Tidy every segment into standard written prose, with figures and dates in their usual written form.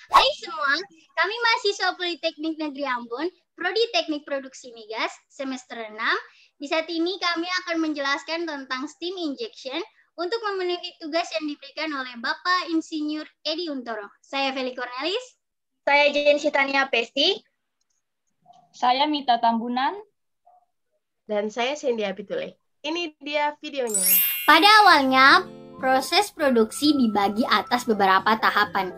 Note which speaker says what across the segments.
Speaker 1: Hai semua, kami mahasiswa Politeknik Negeri Ambon, Prodi Teknik Produksi Migas, semester 6. Di saat ini kami akan menjelaskan tentang steam injection untuk memenuhi tugas yang diberikan oleh Bapak Insinyur Edi Untoro. Saya Feli Cornelis.
Speaker 2: Saya Jensi Tania Pesti.
Speaker 3: Saya Mita Tambunan.
Speaker 4: Dan saya Cindy Abitule. Ini dia videonya.
Speaker 1: Pada awalnya, proses produksi dibagi atas beberapa tahapan.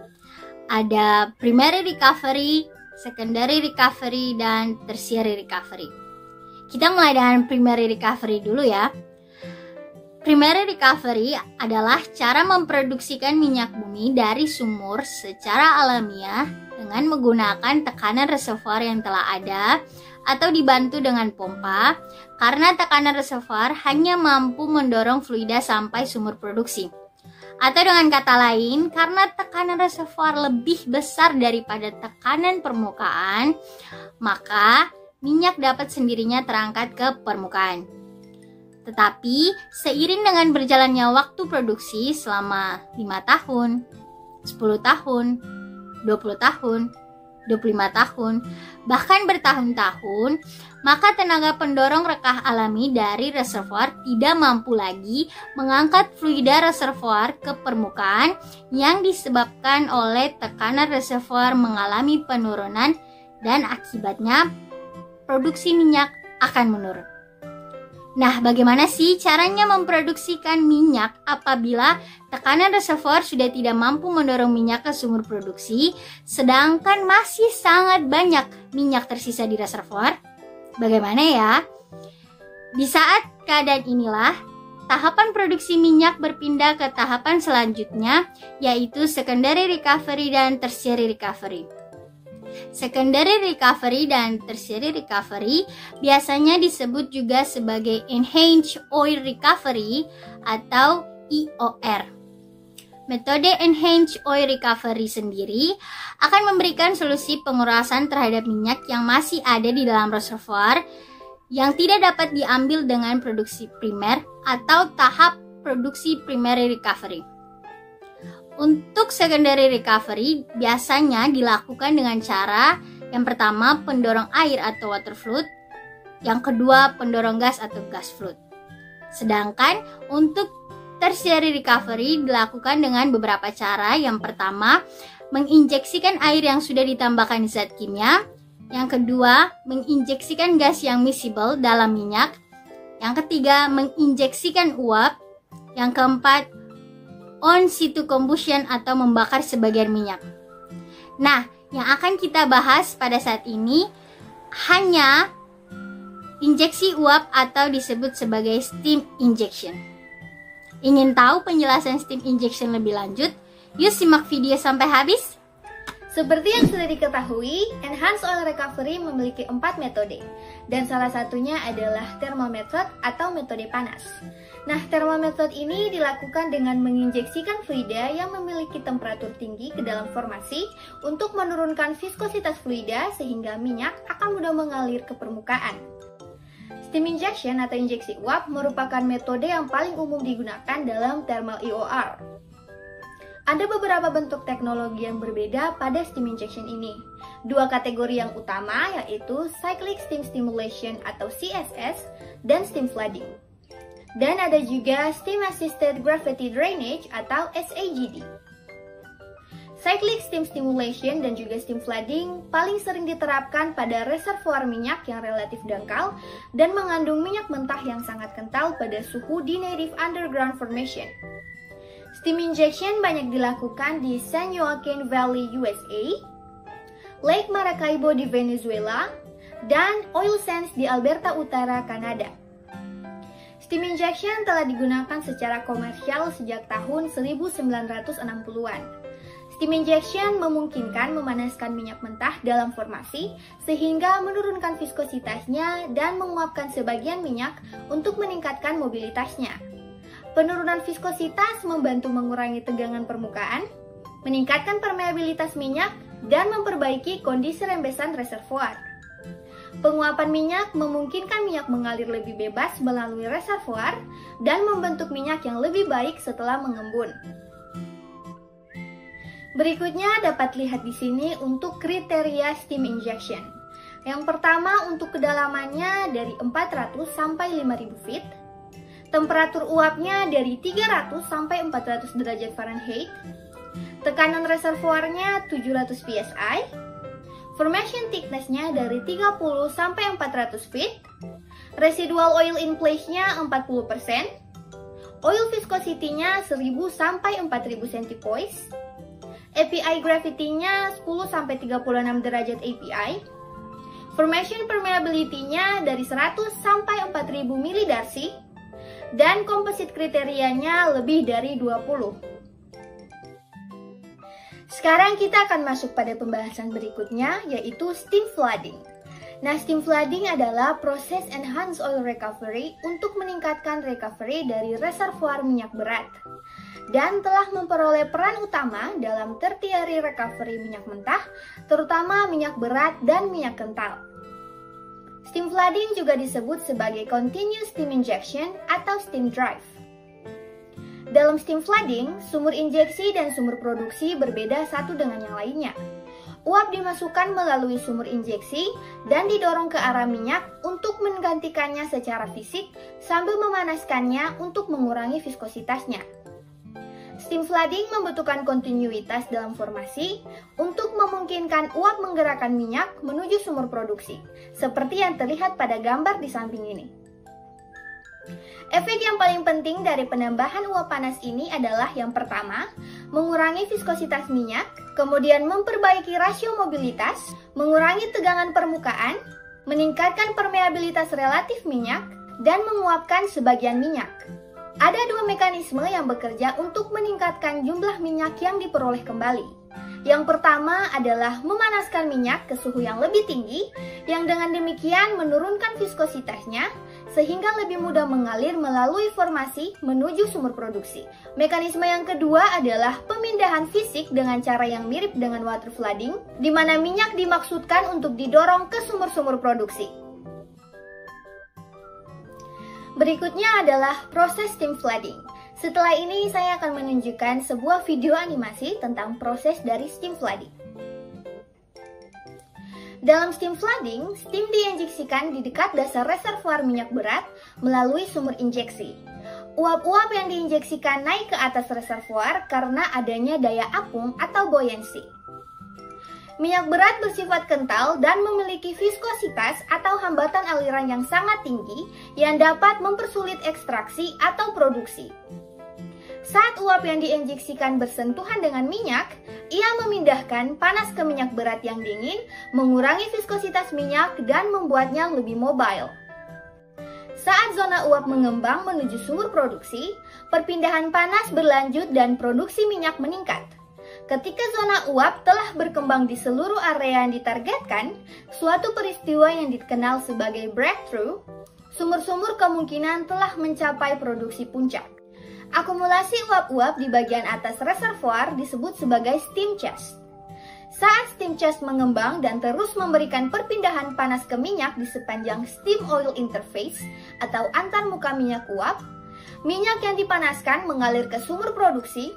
Speaker 1: Ada primary recovery, secondary recovery, dan tertiary recovery. Kita mulai dengan primary recovery dulu ya. Primary recovery adalah cara memproduksikan minyak bumi dari sumur secara alamiah dengan menggunakan tekanan reservoir yang telah ada atau dibantu dengan pompa, karena tekanan reservoir hanya mampu mendorong fluida sampai sumur produksi. Atau dengan kata lain, karena tekanan reservoir lebih besar daripada tekanan permukaan, maka minyak dapat sendirinya terangkat ke permukaan. Tetapi, seiring dengan berjalannya waktu produksi selama 5 tahun, 10 tahun, 20 tahun, 25 tahun, bahkan bertahun-tahun, maka tenaga pendorong rekah alami dari reservoir tidak mampu lagi mengangkat fluida reservoir ke permukaan yang disebabkan oleh tekanan reservoir mengalami penurunan dan akibatnya produksi minyak akan menurun. Nah, bagaimana sih caranya memproduksikan minyak apabila tekanan reservoir sudah tidak mampu mendorong minyak ke sumur produksi, sedangkan masih sangat banyak minyak tersisa di reservoir? Bagaimana ya? Di saat keadaan inilah, tahapan produksi minyak berpindah ke tahapan selanjutnya, yaitu secondary recovery dan tertiary recovery. Secondary recovery dan tertiary recovery biasanya disebut juga sebagai enhanced oil recovery atau EOR. Metode enhanced oil recovery sendiri akan memberikan solusi pengurasan terhadap minyak yang masih ada di dalam reservoir yang tidak dapat diambil dengan produksi primer atau tahap produksi primary recovery. Untuk secondary recovery biasanya dilakukan dengan cara yang pertama pendorong air atau water flood, yang kedua pendorong gas atau gas flood. Sedangkan untuk tertiary recovery dilakukan dengan beberapa cara. Yang pertama, menginjeksikan air yang sudah ditambahkan zat kimia. Yang kedua, menginjeksikan gas yang miscible dalam minyak. Yang ketiga, menginjeksikan uap. Yang keempat, on-situ combustion atau membakar sebagian minyak. Nah, yang akan kita bahas pada saat ini hanya injeksi uap atau disebut sebagai steam injection. Ingin tahu penjelasan steam injection lebih lanjut? Yuk simak video sampai habis.
Speaker 2: Seperti yang sudah diketahui, enhanced oil recovery memiliki 4 metode, dan salah satunya adalah thermal method atau metode panas. Nah, thermal method ini dilakukan dengan menginjeksikan fluida yang memiliki temperatur tinggi ke dalam formasi untuk menurunkan viskositas fluida sehingga minyak akan mudah mengalir ke permukaan. Steam injection atau injeksi uap merupakan metode yang paling umum digunakan dalam thermal EOR. Ada beberapa bentuk teknologi yang berbeda pada steam injection ini. Dua kategori yang utama yaitu Cyclic Steam Stimulation atau CSS dan Steam Flooding. Dan ada juga Steam Assisted Gravity Drainage atau SAGD. Cyclic Steam Stimulation dan juga Steam Flooding paling sering diterapkan pada reservoir minyak yang relatif dangkal dan mengandung minyak mentah yang sangat kental pada suhu di native underground formation. Steam injection banyak dilakukan di San Joaquin Valley, USA, Lake Maracaibo di Venezuela, dan oil sands di Alberta Utara, Kanada. Steam injection telah digunakan secara komersial sejak tahun 1960-an. Steam injection memungkinkan memanaskan minyak mentah dalam formasi sehingga menurunkan viskositasnya dan menguapkan sebagian minyak untuk meningkatkan mobilitasnya. Penurunan viskositas membantu mengurangi tegangan permukaan, meningkatkan permeabilitas minyak, dan memperbaiki kondisi rembesan reservoir. Penguapan minyak memungkinkan minyak mengalir lebih bebas melalui reservoir dan membentuk minyak yang lebih baik setelah mengembun. Berikutnya dapat lihat di sini untuk kriteria steam injection. Yang pertama untuk kedalamannya dari 400 sampai 5000 feet. Temperatur uapnya dari 300 sampai 400 derajat Fahrenheit. Tekanan reservoirnya 700 psi. Formation thickness-nya dari 30 sampai 400 feet. Residual oil in place-nya 40%. Oil viscosity-nya 1000 sampai 4000 centipoise. API gravity-nya 10 sampai 36 derajat API. Formation permeability-nya dari 100 sampai 4000 milidarcy. Dan komposit kriterianya lebih dari 20. Sekarang kita akan masuk pada pembahasan berikutnya, yaitu steam flooding. Nah, steam flooding adalah proses enhanced oil recovery untuk meningkatkan recovery dari reservoir minyak berat dan telah memperoleh peran utama dalam tertiary recovery minyak mentah, terutama minyak berat dan minyak kental. Steam flooding juga disebut sebagai continuous steam injection atau steam drive. Dalam steam flooding, sumur injeksi dan sumur produksi berbeda satu dengan yang lainnya. Uap dimasukkan melalui sumur injeksi dan didorong ke arah minyak untuk menggantikannya secara fisik sambil memanaskannya untuk mengurangi viskositasnya. Steam flooding membutuhkan kontinuitas dalam formasi untuk memungkinkan uap menggerakkan minyak menuju sumur produksi, seperti yang terlihat pada gambar di samping ini. Efek yang paling penting dari penambahan uap panas ini adalah yang pertama, mengurangi viskositas minyak, kemudian memperbaiki rasio mobilitas, mengurangi tegangan permukaan, meningkatkan permeabilitas relatif minyak, dan menguapkan sebagian minyak. Ada dua mekanisme yang bekerja untuk meningkatkan jumlah minyak yang diperoleh kembali. Yang pertama adalah memanaskan minyak ke suhu yang lebih tinggi, yang dengan demikian menurunkan viskositasnya, sehingga lebih mudah mengalir melalui formasi menuju sumur produksi. Mekanisme yang kedua adalah pemindahan fisik dengan cara yang mirip dengan water flooding, di mana minyak dimaksudkan untuk didorong ke sumur-sumur produksi. Berikutnya adalah proses steam flooding. Setelah ini saya akan menunjukkan sebuah video animasi tentang proses dari steam flooding. Dalam steam flooding, steam diinjeksikan di dekat dasar reservoir minyak berat melalui sumur injeksi. Uap-uap yang diinjeksikan naik ke atas reservoir karena adanya daya apung atau buoyancy. Minyak berat bersifat kental dan memiliki viskositas atau hambatan aliran yang sangat tinggi yang dapat mempersulit ekstraksi atau produksi. Saat uap yang diinjeksikan bersentuhan dengan minyak, ia memindahkan panas ke minyak berat yang dingin, mengurangi viskositas minyak dan membuatnya lebih mobile. Saat zona uap mengembang menuju sumur produksi, perpindahan panas berlanjut dan produksi minyak meningkat. Ketika zona uap telah berkembang di seluruh area yang ditargetkan, suatu peristiwa yang dikenal sebagai breakthrough, sumur-sumur kemungkinan telah mencapai produksi puncak. Akumulasi uap-uap di bagian atas reservoir disebut sebagai steam chest. Saat steam chest mengembang dan terus memberikan perpindahan panas ke minyak di sepanjang steam oil interface atau antarmuka minyak uap, minyak yang dipanaskan mengalir ke sumur produksi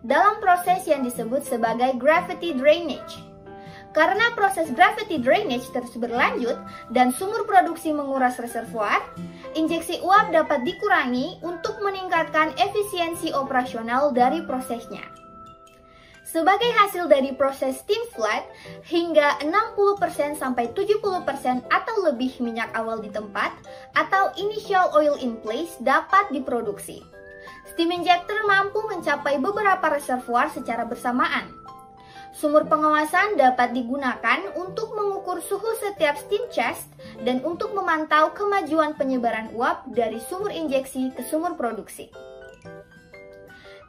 Speaker 2: dalam proses yang disebut sebagai gravity drainage. Karena proses gravity drainage terus berlanjut dan sumur produksi menguras reservoir, injeksi uap dapat dikurangi untuk meningkatkan efisiensi operasional dari prosesnya. Sebagai hasil dari proses steam flood, hingga 60% sampai 70% atau lebih minyak awal di tempat atau initial oil in place dapat diproduksi. Steam injector mampu mencapai beberapa reservoir secara bersamaan. Sumur pengawasan dapat digunakan untuk mengukur suhu setiap steam chest dan untuk memantau kemajuan penyebaran uap dari sumur injeksi ke sumur produksi.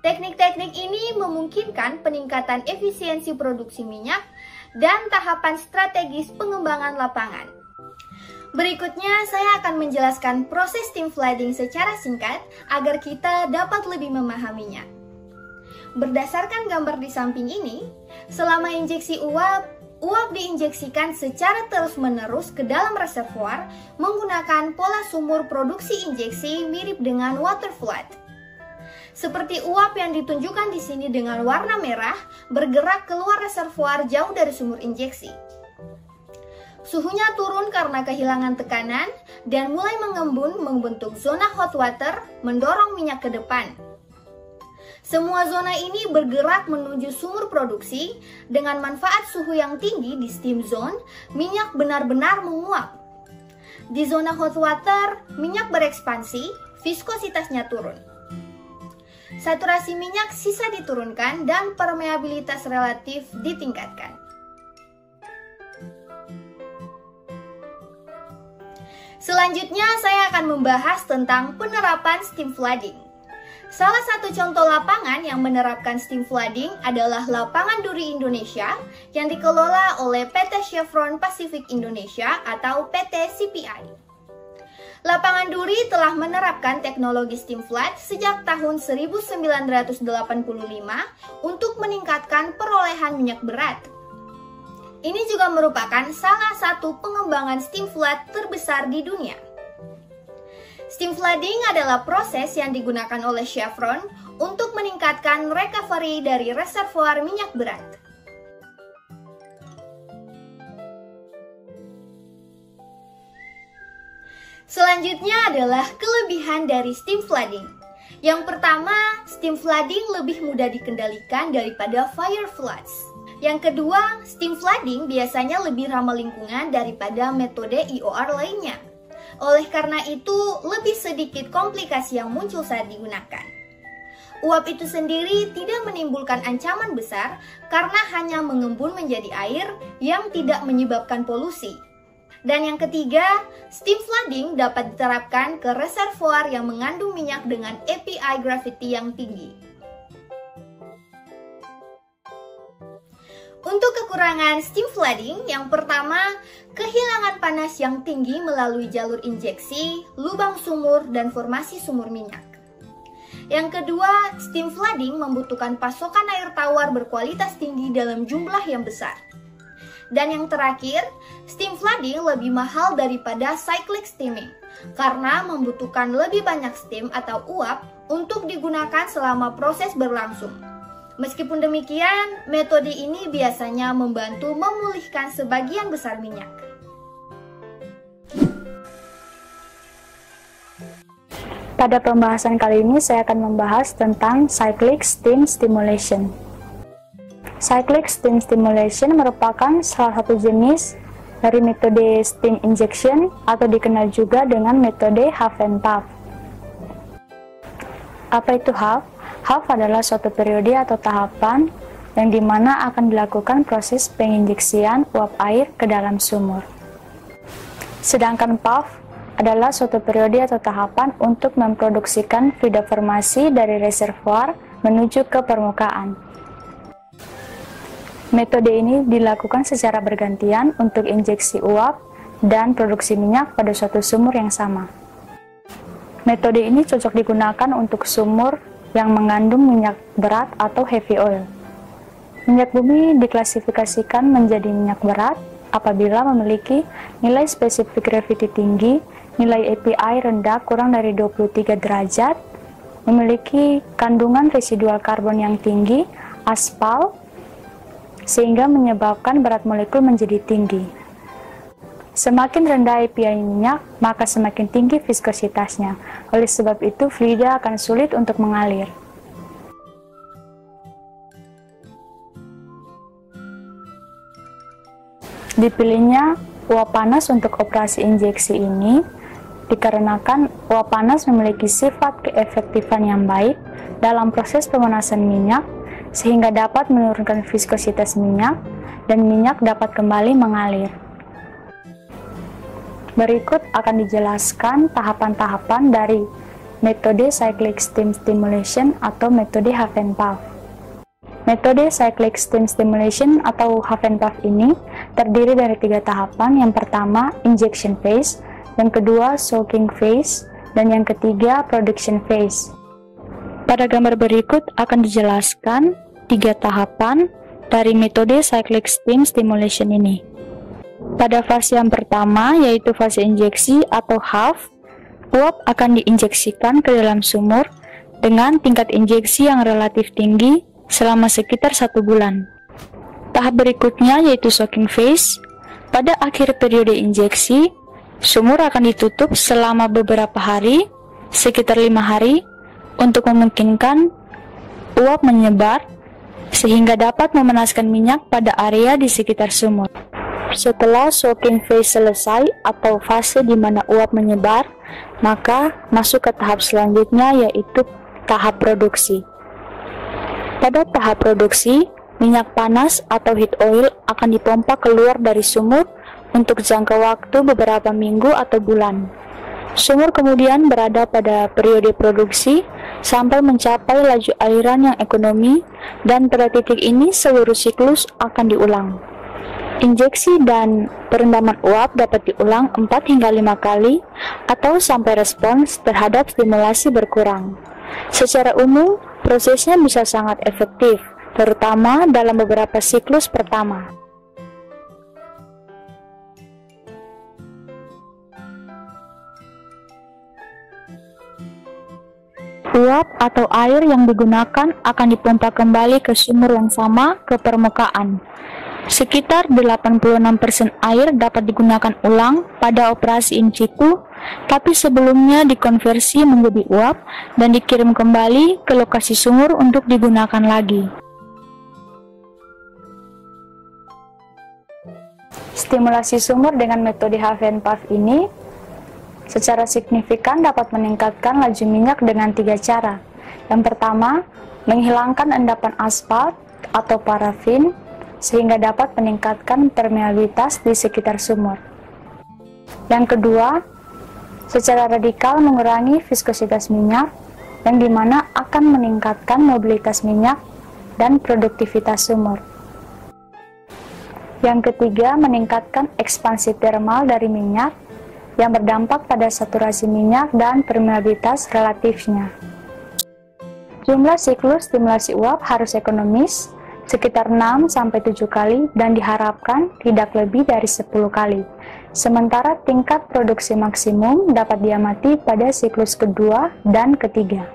Speaker 2: Teknik-teknik ini memungkinkan peningkatan efisiensi produksi minyak dan tahapan strategis pengembangan lapangan. Berikutnya, saya akan menjelaskan proses steam flooding secara singkat agar kita dapat lebih memahaminya. Berdasarkan gambar di samping ini, selama injeksi uap diinjeksikan secara terus-menerus ke dalam reservoir menggunakan pola sumur produksi injeksi mirip dengan water flood. Seperti uap yang ditunjukkan di sini dengan warna merah, bergerak keluar reservoir jauh dari sumur injeksi. Suhunya turun karena kehilangan tekanan dan mulai mengembun membentuk zona hot water, mendorong minyak ke depan. Semua zona ini bergerak menuju sumur produksi. Dengan manfaat suhu yang tinggi di steam zone, minyak benar-benar menguap. Di zona hot water, minyak berekspansi, viskositasnya turun. Saturasi minyak sisa diturunkan dan permeabilitas relatif ditingkatkan. Selanjutnya, saya akan membahas tentang penerapan steam flooding. Salah satu contoh lapangan yang menerapkan steam flooding adalah Lapangan Duri Indonesia yang dikelola oleh PT Chevron Pacific Indonesia atau PT CPI. Lapangan Duri telah menerapkan teknologi steam flood sejak tahun 1985 untuk meningkatkan perolehan minyak berat. Ini juga merupakan salah satu pengembangan steam flood terbesar di dunia. Steam flooding adalah proses yang digunakan oleh Chevron untuk meningkatkan recovery dari reservoir minyak berat. Selanjutnya adalah kelebihan dari steam flooding. Yang pertama, steam flooding lebih mudah dikendalikan daripada fire floods. Yang kedua, steam flooding biasanya lebih ramah lingkungan daripada metode IOR lainnya. Oleh karena itu, lebih sedikit komplikasi yang muncul saat digunakan. Uap itu sendiri tidak menimbulkan ancaman besar karena hanya mengembun menjadi air yang tidak menyebabkan polusi. Dan yang ketiga, steam flooding dapat diterapkan ke reservoir yang mengandung minyak dengan API gravity yang tinggi. Untuk kekurangan steam flooding, yang pertama, kehilangan panas yang tinggi melalui jalur injeksi, lubang sumur, dan formasi sumur minyak. Yang kedua, steam flooding membutuhkan pasokan air tawar berkualitas tinggi dalam jumlah yang besar. Dan yang terakhir, steam flooding lebih mahal daripada cyclic steaming, karena membutuhkan lebih banyak steam atau uap untuk digunakan selama proses berlangsung. Meskipun demikian, metode ini biasanya membantu memulihkan sebagian besar minyak.
Speaker 5: Pada pembahasan kali ini saya akan membahas tentang cyclic steam stimulation. Cyclic steam stimulation merupakan salah satu jenis dari metode steam injection atau dikenal juga dengan metode half and puff. Apa itu half? Half adalah suatu periode atau tahapan yang dimana akan dilakukan proses penginjeksian uap air ke dalam sumur. Sedangkan puff adalah suatu periode atau tahapan untuk memproduksikan fluida formasi dari reservoir menuju ke permukaan. Metode ini dilakukan secara bergantian untuk injeksi uap dan produksi minyak pada suatu sumur yang sama. Metode ini cocok digunakan untuk sumur yang mengandung minyak berat atau heavy oil. Minyak bumi diklasifikasikan menjadi minyak berat apabila memiliki nilai spesifik gravity tinggi, nilai API rendah kurang dari 23 derajat, memiliki kandungan residual karbon yang tinggi, aspal, sehingga menyebabkan berat molekul menjadi tinggi. Semakin rendah API minyak, maka semakin tinggi viskositasnya. Oleh sebab itu, fluida akan sulit untuk mengalir. Dipilihnya uap panas untuk operasi injeksi ini dikarenakan uap panas memiliki sifat keefektifan yang baik dalam proses pemanasan minyak, sehingga dapat menurunkan viskositas minyak dan minyak dapat kembali mengalir. Berikut akan dijelaskan tahapan-tahapan dari metode cyclic steam stimulation atau metode half and puff. Metode cyclic steam stimulation atau half and puff ini terdiri dari 3 tahapan. Yang pertama, injection phase, yang kedua, soaking phase, dan yang ketiga, production phase. Pada gambar berikut akan dijelaskan 3 tahapan dari metode cyclic steam stimulation ini. Pada fase yang pertama, yaitu fase injeksi atau half, uap akan diinjeksikan ke dalam sumur dengan tingkat injeksi yang relatif tinggi selama sekitar 1 bulan. Tahap berikutnya yaitu soaking phase. Pada akhir periode injeksi, sumur akan ditutup selama beberapa hari, sekitar 5 hari, untuk memungkinkan uap menyebar sehingga dapat memanaskan minyak pada area di sekitar sumur. Setelah soaking phase selesai atau fase di mana uap menyebar, maka masuk ke tahap selanjutnya yaitu tahap produksi. Pada tahap produksi, minyak panas atau heat oil akan dipompa keluar dari sumur untuk jangka waktu beberapa minggu atau bulan. Sumur kemudian berada pada periode produksi sampai mencapai laju aliran yang ekonomi, dan pada titik ini seluruh siklus akan diulang. Injeksi dan perendaman uap dapat diulang 4 hingga 5 kali atau sampai respons terhadap stimulasi berkurang. Secara umum, prosesnya bisa sangat efektif, terutama dalam beberapa siklus pertama. Uap atau air yang digunakan akan dipompa kembali ke sumur yang sama ke permukaan. Sekitar 86% air dapat digunakan ulang pada operasi in situ, tapi sebelumnya dikonversi menjadi uap dan dikirim kembali ke lokasi sumur untuk digunakan lagi. Stimulasi sumur dengan metode half and puff ini secara signifikan dapat meningkatkan laju minyak dengan 3 cara. Yang pertama, menghilangkan endapan aspal atau parafin sehingga dapat meningkatkan permeabilitas di sekitar sumur. Yang kedua, secara radikal mengurangi viskositas minyak, yang dimana akan meningkatkan mobilitas minyak dan produktivitas sumur. Yang ketiga, meningkatkan ekspansi termal dari minyak yang berdampak pada saturasi minyak dan permeabilitas relatifnya. Jumlah siklus stimulasi uap harus ekonomis, sekitar 6-7 kali, dan diharapkan tidak lebih dari 10 kali. Sementara tingkat produksi maksimum dapat diamati pada siklus kedua dan ketiga.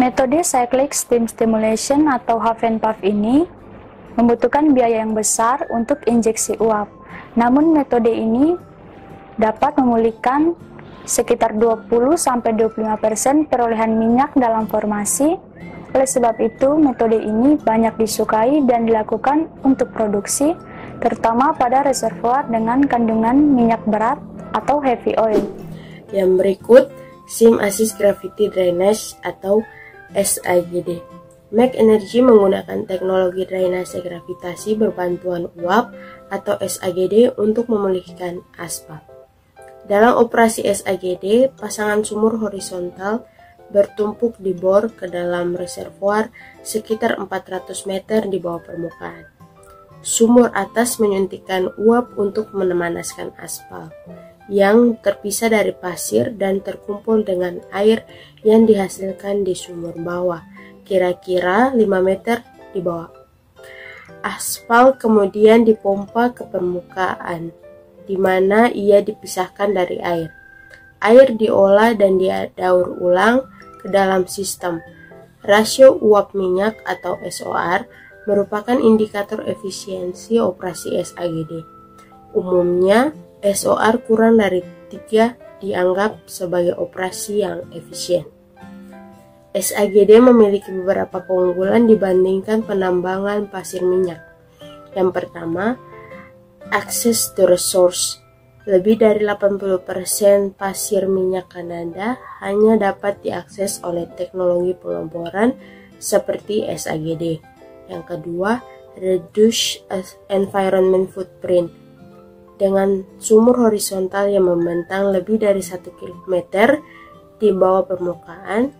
Speaker 5: Metode cyclic steam stimulation atau half and puff ini membutuhkan biaya yang besar untuk injeksi uap. Namun metode ini dapat memulihkan sekitar 20-25% perolehan minyak dalam formasi. Oleh sebab itu, metode ini banyak disukai dan dilakukan untuk produksi, terutama pada reservoir dengan kandungan minyak berat atau heavy oil.
Speaker 4: Yang berikut, Steam Assist Gravity Drainage atau SAGD. Mac Energy menggunakan teknologi drainase gravitasi berbantuan uap atau SAGD untuk memulihkan aspal. Dalam operasi SAGD, pasangan sumur horizontal bertumpuk di bor ke dalam reservoir sekitar 400 meter di bawah permukaan. Sumur atas menyuntikkan uap untuk memanaskan aspal yang terpisah dari pasir dan terkumpul dengan air yang dihasilkan di sumur bawah, kira-kira 5 meter di bawah. Aspal kemudian dipompa ke permukaan, di mana ia dipisahkan dari air. Air diolah dan didaur ulang ke dalam sistem. Rasio uap minyak atau SOR merupakan indikator efisiensi operasi SAGD. Umumnya, SOR kurang dari 3 dianggap sebagai operasi yang efisien. SAGD memiliki beberapa keunggulan dibandingkan penambangan pasir minyak. Yang pertama, access to resource. Lebih dari 80% pasir minyak Kanada hanya dapat diakses oleh teknologi pengeboran seperti SAGD. Yang kedua, reduce environment footprint. Dengan sumur horizontal yang membentang lebih dari 1 km di bawah permukaan,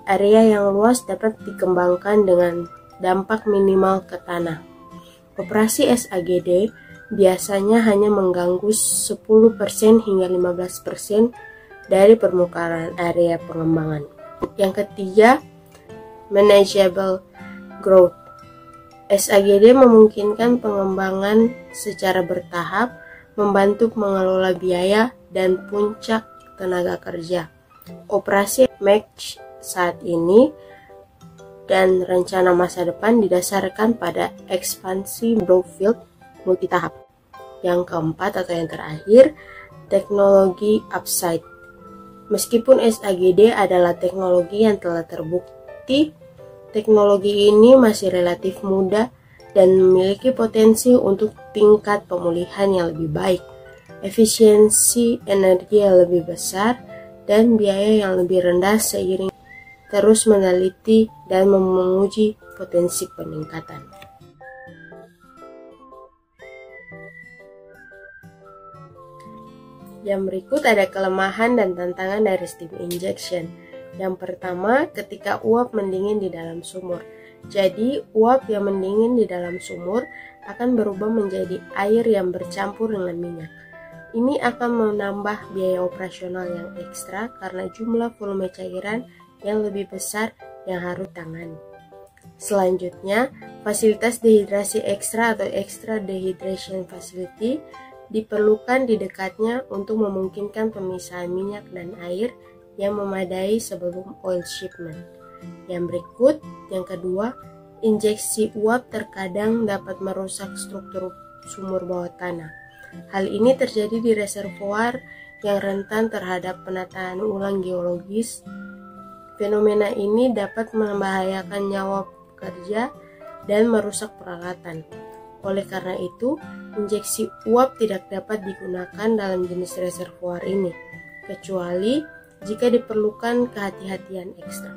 Speaker 4: area yang luas dapat dikembangkan dengan dampak minimal ke tanah. Operasi SAGD biasanya hanya mengganggu 10% hingga 15% dari permukaan area pengembangan. Yang ketiga, manageable growth. SAGD memungkinkan pengembangan secara bertahap, membantu mengelola biaya dan puncak tenaga kerja. Operasi Max saat ini dan rencana masa depan didasarkan pada ekspansi brownfield multitahap. Yang keempat atau yang terakhir, teknologi upside. Meskipun SAGD adalah teknologi yang telah terbukti, teknologi ini masih relatif muda dan memiliki potensi untuk tingkat pemulihan yang lebih baik, efisiensi energi yang lebih besar, dan biaya yang lebih rendah seiring terus meneliti dan menguji potensi peningkatan. Yang berikut ada kelemahan dan tantangan dari steam injection. Yang pertama, ketika uap mendingin di dalam sumur. Jadi, uap yang mendingin di dalam sumur akan berubah menjadi air yang bercampur dengan minyak. Ini akan menambah biaya operasional yang ekstra karena jumlah volume cairan yang lebih besar yang harus ditangani. Selanjutnya, fasilitas dehidrasi ekstra atau extra dehydration facility diperlukan di dekatnya untuk memungkinkan pemisahan minyak dan air yang memadai sebelum oil shipment. Yang berikut, yang kedua, injeksi uap terkadang dapat merusak struktur sumur bawah tanah. Hal ini terjadi di reservoir yang rentan terhadap penataan ulang geologis. Fenomena ini dapat membahayakan nyawa pekerja dan merusak peralatan. Oleh karena itu, injeksi uap tidak dapat digunakan dalam jenis reservoir ini, kecuali jika diperlukan kehati-hatian ekstra.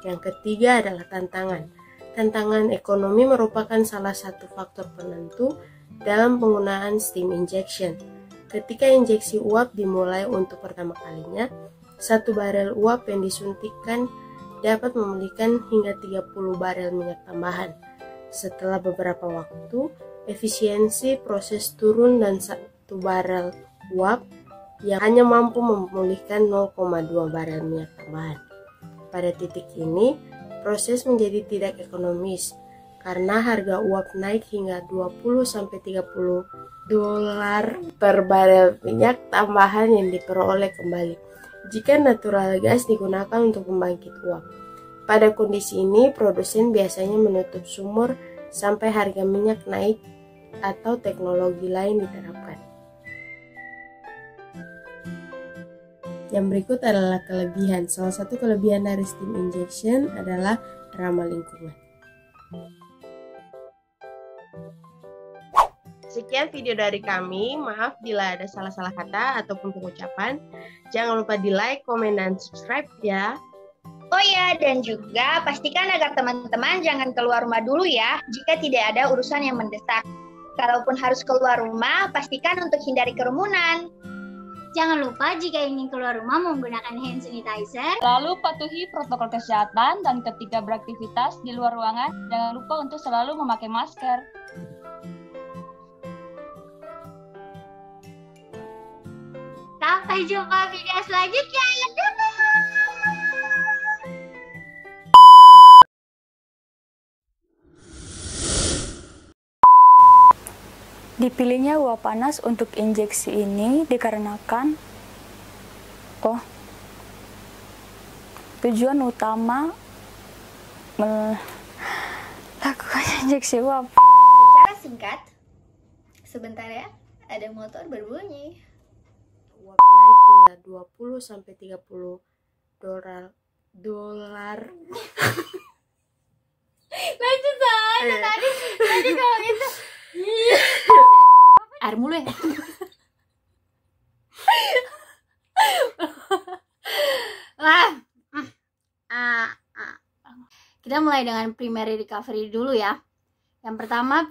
Speaker 4: Yang ketiga adalah tantangan. Tantangan ekonomi merupakan salah satu faktor penentu dalam penggunaan steam injection. Ketika injeksi uap dimulai untuk pertama kalinya, 1 barel uap yang disuntikkan dapat memulihkan hingga 30 barel minyak tambahan. Setelah beberapa waktu, efisiensi proses turun dan 1 barel uap yang hanya mampu memulihkan 0,2 barel minyak tambahan. Pada titik ini, proses menjadi tidak ekonomis karena harga uap naik hingga 20-30 dolar per barel minyak tambahan yang diperoleh kembali jika natural gas digunakan untuk pembangkit uap. Pada kondisi ini, produsen biasanya menutup sumur sampai harga minyak naik atau teknologi lain diterapkan. Yang berikut adalah kelebihan. Salah satu kelebihan dari steam injection adalah ramah lingkungan. Sekian video dari kami. Maaf bila ada salah-salah kata ataupun pengucapan. Jangan lupa di like, komen, dan subscribe ya.
Speaker 2: Oh ya, dan juga pastikan agar teman-teman jangan keluar rumah dulu ya jika tidak ada urusan yang mendesak. Kalaupun harus keluar rumah, pastikan untuk hindari kerumunan.
Speaker 1: Jangan lupa jika ingin keluar rumah menggunakan hand sanitizer.
Speaker 3: Lalu patuhi protokol kesehatan dan ketika beraktivitas di luar ruangan, jangan lupa untuk selalu memakai masker.
Speaker 1: Sampai jumpa video selanjutnya. Dadah!
Speaker 5: Dipilihnya uap panas untuk injeksi ini dikarenakan tujuan utama melakukan injeksi uap.
Speaker 2: Secara singkat, sebentar ya, ada motor berbunyi.
Speaker 4: Uap naik hingga 20-30 dolar.
Speaker 1: Lanjut aja tadi kalau itu. Air mulu ya. Kita mulai dengan primary recovery dulu ya. Yang pertama